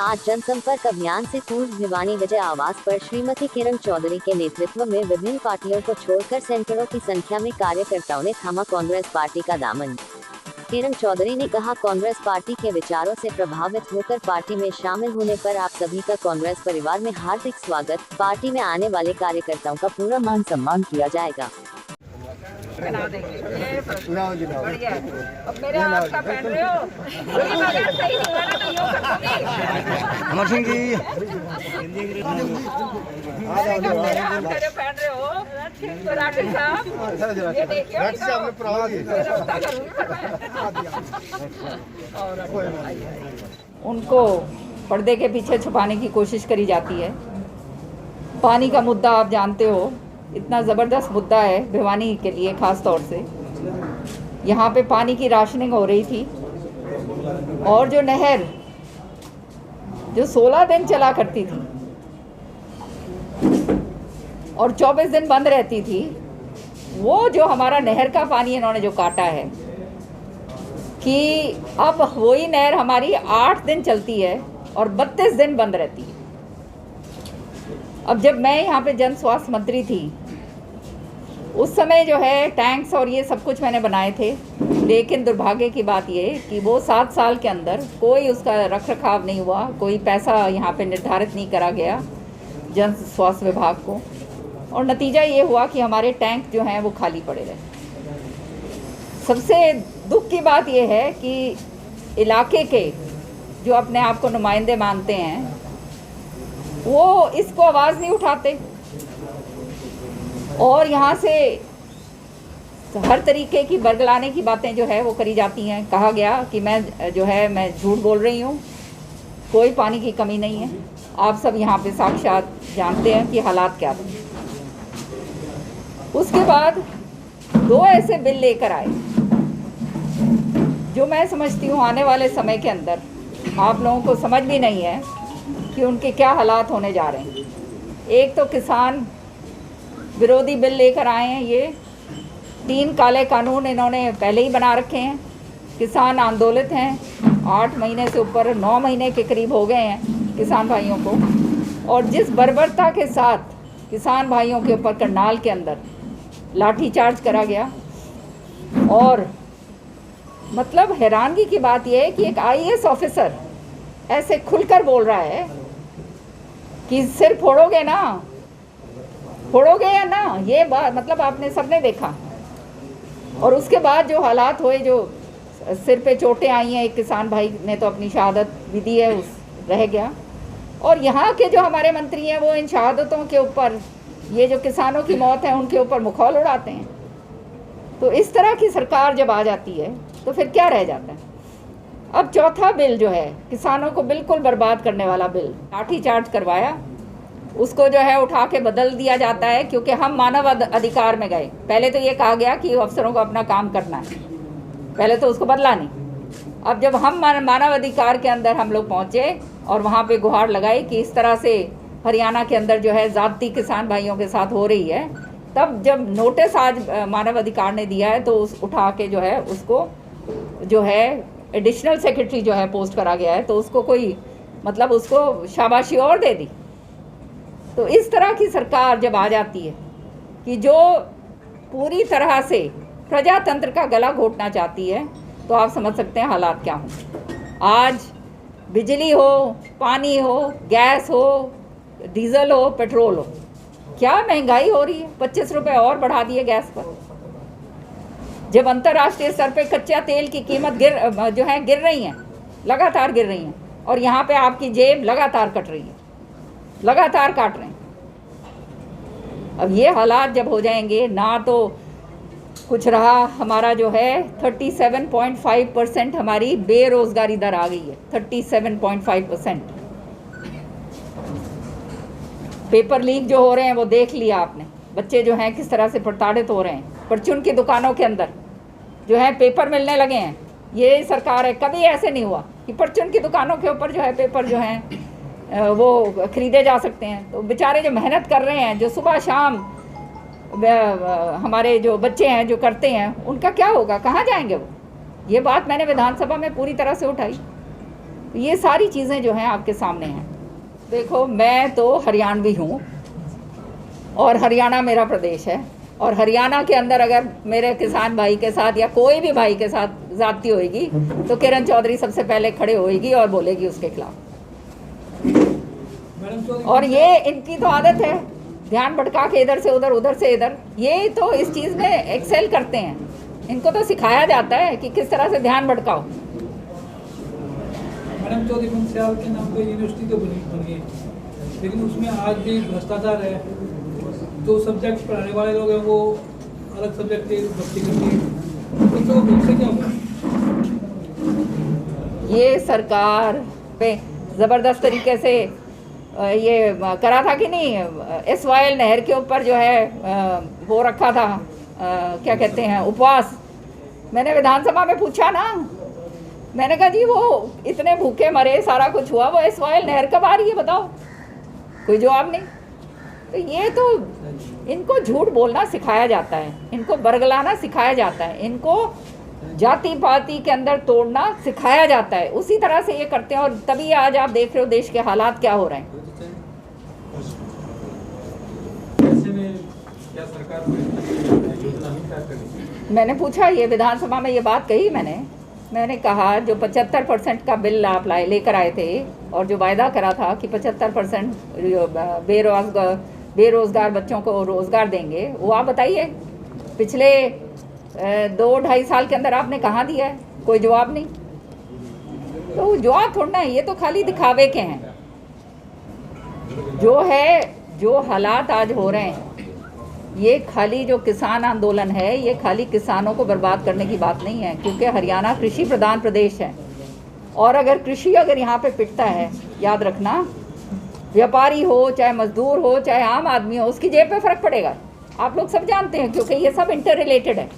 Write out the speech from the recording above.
आज जनसंपर्क अभियान से पूर्व भिवानी विजय आवास पर श्रीमती किरण चौधरी के नेतृत्व में विभिन्न पार्टियों को छोड़कर सैकड़ों की संख्या में कार्यकर्ताओं ने थामा कांग्रेस पार्टी का दामन। किरण चौधरी ने कहा, कांग्रेस पार्टी के विचारों से प्रभावित होकर पार्टी में शामिल होने पर आप सभी का कांग्रेस परिवार में हार्दिक स्वागत। पार्टी में आने वाले कार्यकर्ताओं का पूरा मान सम्मान किया जाएगा। बना देंगे। बढ़िया। अब मेरे हाथ का पहन रहे हो? अगर सही नहीं हुआ ना तो यूँ कर दोगे। अमर सिंह जी मेरे हाथ मेरे पहन रहे हो? तो राकेश साहब ये देखिए उनको पर्दे के पीछे छुपाने की कोशिश करी जाती है। पानी का मुद्दा आप जानते हो, इतना ज़बरदस्त मुद्दा है भिवानी के लिए ख़ास तौर से। यहाँ पे पानी की राशनिंग हो रही थी और जो नहर जो 16 दिन चला करती थी और 24 दिन बंद रहती थी, वो जो हमारा नहर का पानी इन्होंने जो काटा है कि अब वही नहर हमारी 8 दिन चलती है और 32 दिन बंद रहती है। अब जब मैं यहाँ पे जन स्वास्थ्य मंत्री थी उस समय जो है टैंक्स और ये सब कुछ मैंने बनाए थे, लेकिन दुर्भाग्य की बात ये कि वो 7 साल के अंदर कोई उसका रख रखाव नहीं हुआ, कोई पैसा यहाँ पे निर्धारित नहीं करा गया जन स्वास्थ्य विभाग को, और नतीजा ये हुआ कि हमारे टैंक जो हैं वो खाली पड़े रहे। सबसे दुख की बात ये है कि इलाके के जो अपने आप को नुमाइंदे मानते हैं वो इसको आवाज़ नहीं उठाते और यहाँ से हर तरीके की बरगलाने की बातें जो है वो करी जाती हैं। कहा गया कि मैं झूठ बोल रही हूँ, कोई पानी की कमी नहीं है। आप सब यहाँ पे साक्षात जानते हैं कि हालात क्या थे। उसके बाद 2 ऐसे बिल लेकर आए जो मैं समझती हूँ आने वाले समय के अंदर आप लोगों को समझ भी नहीं है कि उनके क्या हालात होने जा रहे हैं। एक तो किसान विरोधी बिल लेकर आए हैं, ये 3 काले कानून इन्होंने पहले ही बना रखे हैं। किसान आंदोलित हैं, 8 महीने से ऊपर 9 महीने के करीब हो गए हैं किसान भाइयों को, और जिस बर्बरता के साथ किसान भाइयों के ऊपर करनाल के अंदर लाठीचार्ज करा गया। और मतलब हैरानगी की बात यह है कि एक IAS ऑफिसर ऐसे खुलकर बोल रहा है कि सिर फोड़ोगे या ना, ये बात मतलब आपने सबने देखा। और उसके बाद जो हालात हुए, जो सिर पे चोटें आई हैं, एक किसान भाई ने तो अपनी शहादत भी दी है, रह गया। और यहाँ के जो हमारे मंत्री हैं वो इन शहादतों के ऊपर, ये जो किसानों की मौत है उनके ऊपर मुखौल उड़ाते हैं। तो इस तरह की सरकार जब आ जाती है तो फिर क्या रह जाता है। अब चौथा बिल जो है किसानों को बिल्कुल बर्बाद करने वाला बिल, लाठीचार्ज करवाया, उसको जो है उठा के बदल दिया जाता है क्योंकि हम मानव अधिकार में गए। पहले तो ये कहा गया कि अफसरों को अपना काम करना है, पहले तो उसको बदला नहीं। अब जब हम मानव अधिकार के अंदर हम लोग पहुँचे और वहाँ पे गुहार लगाई कि इस तरह से हरियाणा के अंदर जो है ज़्यादती किसान भाइयों के साथ हो रही है, तब जब नोटिस आज मानव अधिकार ने दिया है तो उस उठा के जो है उसको जो है एडिशनल सेक्रेटरी जो है पोस्ट करा गया है, तो उसको कोई मतलब उसको शाबाशी और दे दी। तो इस तरह की सरकार जब आ जाती है कि जो पूरी तरह से प्रजातंत्र का गला घोटना चाहती है, तो आप समझ सकते हैं हालात क्या हों। आज बिजली हो, पानी हो, गैस हो, डीजल हो, पेट्रोल हो, क्या महंगाई हो रही है। 25 रुपये और बढ़ा दिए गैस पर। जब अंतर्राष्ट्रीय स्तर पे कच्चा तेल की कीमत गिर रही हैं, लगातार गिर रही हैं, और यहाँ पे आपकी जेब लगातार कट रही है, लगातार काट रहे हैं। अब ये हालात जब हो जाएंगे ना तो कुछ रहा। हमारा जो है 37.5% हमारी बेरोजगारी दर आ गई है, 37.5%। पेपर लीक जो हो रहे हैं वो देख लिया आपने, बच्चे जो हैं किस तरह से प्रताड़ित हो रहे हैं। परचून की दुकानों के अंदर जो है पेपर मिलने लगे हैं। ये सरकार है, कभी ऐसे नहीं हुआ कि परचून की दुकानों के ऊपर जो है पेपर जो हैं वो खरीदे जा सकते हैं। तो बेचारे जो मेहनत कर रहे हैं, जो सुबह शाम हमारे जो बच्चे हैं जो करते हैं, उनका क्या होगा, कहाँ जाएंगे वो। ये बात मैंने विधानसभा में पूरी तरह से उठाई। ये सारी चीज़ें जो हैं आपके सामने हैं। देखो, मैं तो हरियाणवी हूँ और हरियाणा मेरा प्रदेश है, और हरियाणा के अंदर अगर मेरे किसान भाई के साथ या कोई भी भाई के साथ ज़्यादती होएगी तो किरण चौधरी सबसे पहले खड़े होएगी और बोलेगी उसके खिलाफ। और ये इनकी तो आदत है, ध्यान भटका के इधर से उधर, उधर से इधर। ये तो इस चीज़ में एक्सेल करते हैं, इनको तो सिखाया जाता है कि किस तरह से ध्यान भटकाओ। मैडम, 14 साल के नाम पे यूनिवर्सिटी तो बन गई, लेकिन उसमें आज भी भ्रष्टाचार है। जो सब्जेक्ट पढ़ाने वाले लोग हैं वो अलग सब्जेक्ट की भर्ती करते हैं, तो उससे क्या होगा? ये सरकार पे ज़बरदस्त तरीके से ये करा था कि नहीं, SYL नहर के ऊपर जो है वो रखा था, क्या कहते हैं, उपवास। मैंने विधानसभा में पूछा ना, मैंने कहा जी वो इतने भूखे मरे, सारा कुछ हुआ, वो SYL नहर कब आ रही है बताओ? कोई जवाब नहीं। तो ये तो इनको झूठ बोलना सिखाया जाता है, इनको बरगलाना सिखाया जाता है, इनको जाति पाति के अंदर तोड़ना सिखाया जाता है। उसी तरह से ये करते हैं, और तभी आज आप देख रहे हो देश के हालात क्या हो रहे हैं। ऐसे में क्या सरकार मैंने पूछा, ये विधानसभा में ये बात कही मैंने कहा जो 75% का बिल आप लेकर आए थे और जो वायदा करा था कि 75% बेरोज़गार बच्चों को रोज़गार देंगे, वो आप बताइए पिछले 2-2.5 साल के अंदर आपने कहाँ दिया है? कोई जवाब नहीं। तो जवाब थोड़ा है, ये तो खाली दिखावे के हैं। जो हालात आज हो रहे हैं, ये खाली जो किसान आंदोलन है, ये खाली किसानों को बर्बाद करने की बात नहीं है, क्योंकि हरियाणा कृषि प्रधान प्रदेश है। और अगर कृषि यहाँ पे पिटता है, याद रखना, व्यापारी हो, चाहे मजदूर हो, चाहे आम आदमी हो, उसकी जेब पे फर्क पड़ेगा। आप लोग सब जानते हैं, क्योंकि ये सब इंटर रिलेटेड है।